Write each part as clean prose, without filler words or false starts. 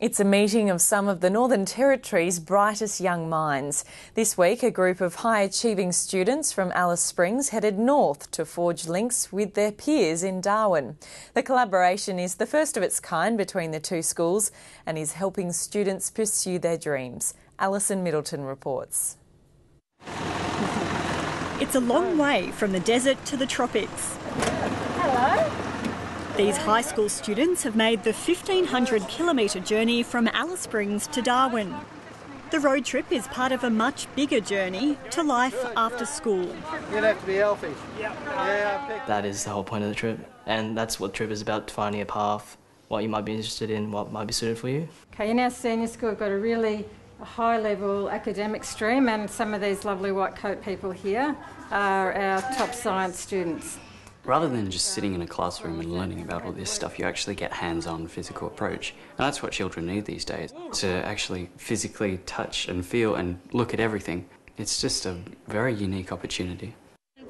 It's a meeting of some of the Northern Territory's brightest young minds. This week, a group of high-achieving students from Alice Springs headed north to forge links with their peers in Darwin. The collaboration is the first of its kind between the two schools and is helping students pursue their dreams. Alison Middleton reports. It's a long way from the desert to the tropics. Hello. These high school students have made the 1,500-kilometre journey from Alice Springs to Darwin. The road trip is part of a much bigger journey to life after school. You'd have to be healthy. That is the whole point of the trip, and that's what the trip is about, finding a path, what you might be interested in, what might be suited for you. Okay, in our senior school we've got a really high-level academic stream, and some of these lovely white coat people here are our top science students. Rather than just sitting in a classroom and learning about all this stuff, you actually get hands-on physical approach. And that's what children need these days, to actually physically touch and feel and look at everything. It's just a very unique opportunity.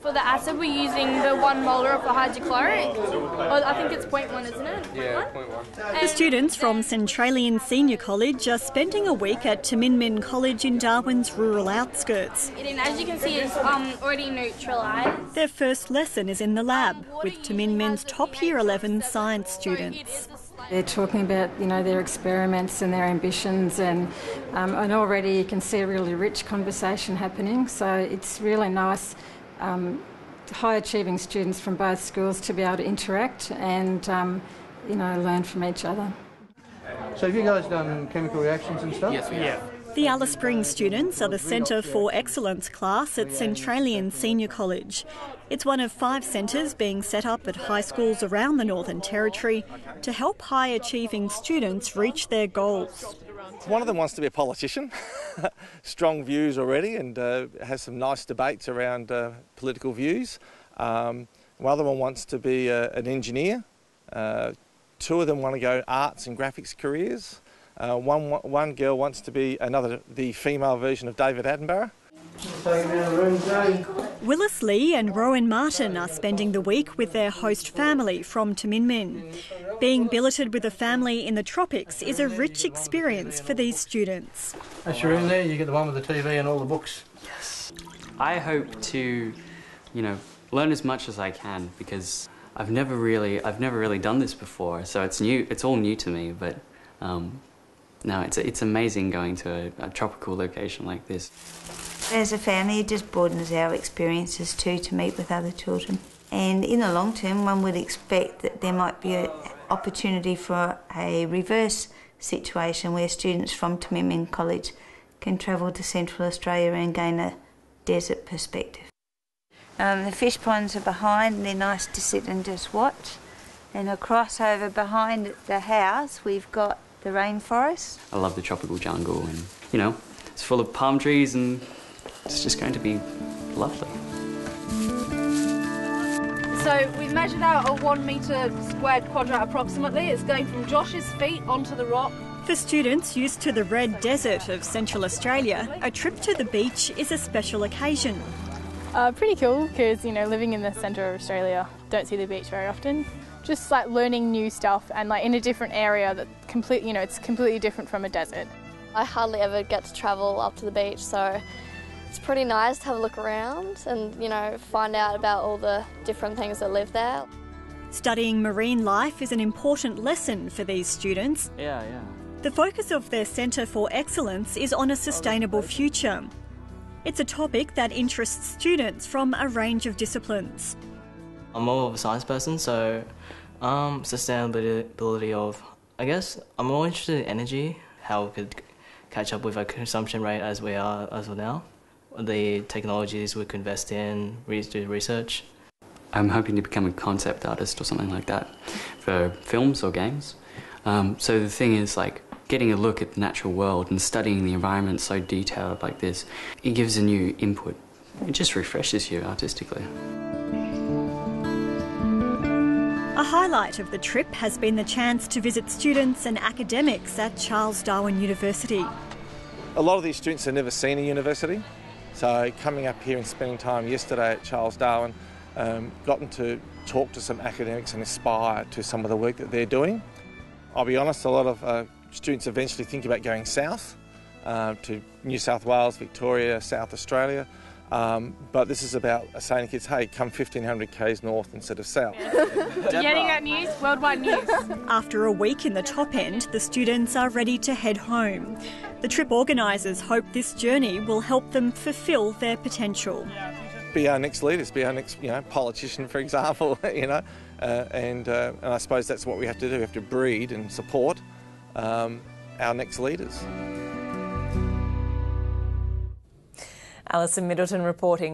For the acid, we're using the 1 molar of the hydrochloric. I think it's 0.1, isn't it? Yeah, 0.1. The students from Centralian Senior College are spending a week at Taminmin College in Darwin's rural outskirts. And as you can see, it's already neutralised. Their first lesson is in the lab with Taminmin's top Year 11 science students. They're talking about, their experiments and their ambitions, and already you can see a really rich conversation happening. So it's really nice. High-achieving students from both schools to be able to interact and, learn from each other. So have you guys done chemical reactions and stuff? Yes, we have. The Alice Springs students are the Centre for Excellence class at Centralian Senior College. It's one of 5 centres being set up at high schools around the Northern Territory to help high-achieving students reach their goals. One of them wants to be a politician, strong views already, and has some nice debates around political views. One other one wants to be an engineer. 2 of them want to go arts and graphics careers. One girl wants to be the female version of David Attenborough. Willis Lee and Rowan Martin are spending the week with their host family from Taminmin. Being billeted with a family in the tropics is a rich experience for these students. That's your room there, you get the one with the TV and all the books. Yes. I hope to, learn as much as I can, because I've never really done this before, so it's new. It's all new to me, but no, it's amazing going to a tropical location like this. As a family, it just broadens our experiences too, to meet with other children. And in the long term, one would expect that there might be an opportunity for a reverse situation where students from Taminmin College can travel to Central Australia and gain a desert perspective. The fish ponds are behind, and they're nice to sit and just watch. And across over behind the house, we've got the rainforest. I love the tropical jungle, and it's full of palm trees, and it's just going to be lovely. So we've measured out a 1 metre squared quadrat approximately. It's going from Josh's feet onto the rock. For students used to the red desert of Central Australia, a trip to the beach is a special occasion. Pretty cool, because, living in the centre of Australia, don't see the beach very often. Just like learning new stuff and in a different area that it's completely different from a desert. I hardly ever get to travel up to the beach, so it's pretty nice to have a look around and, find out about all the different things that live there. Studying marine life is an important lesson for these students. Yeah. The focus of their Centre for Excellence is on a sustainable future. It's a topic that interests students from a range of disciplines. I'm more of a science person, so sustainability of, I'm more interested in energy, how we could catch up with our consumption rate as we are as of now, the technologies we could invest in, do research. I'm hoping to become a concept artist or something like that for films or games. So the thing is, getting a look at the natural world and studying the environment so detailed like this, it gives a new input. It just refreshes you artistically. A highlight of the trip has been the chance to visit students and academics at Charles Darwin University. A lot of these students have never seen a university, so coming up here and spending time yesterday at Charles Darwin, gotten to talk to some academics and aspire to some of the work that they're doing. I'll be honest, a lot of students eventually think about going south to New South Wales, Victoria, South Australia. But this is about saying to kids, hey, come 1,500 k's north instead of south. Getting that news, worldwide news. After a week in the top end, the students are ready to head home. The trip organisers hope this journey will help them fulfil their potential. Be our next leaders, be our next, politician, for example, and I suppose that's what we have to do. We have to breed and support our next leaders. Alison Middleton reporting.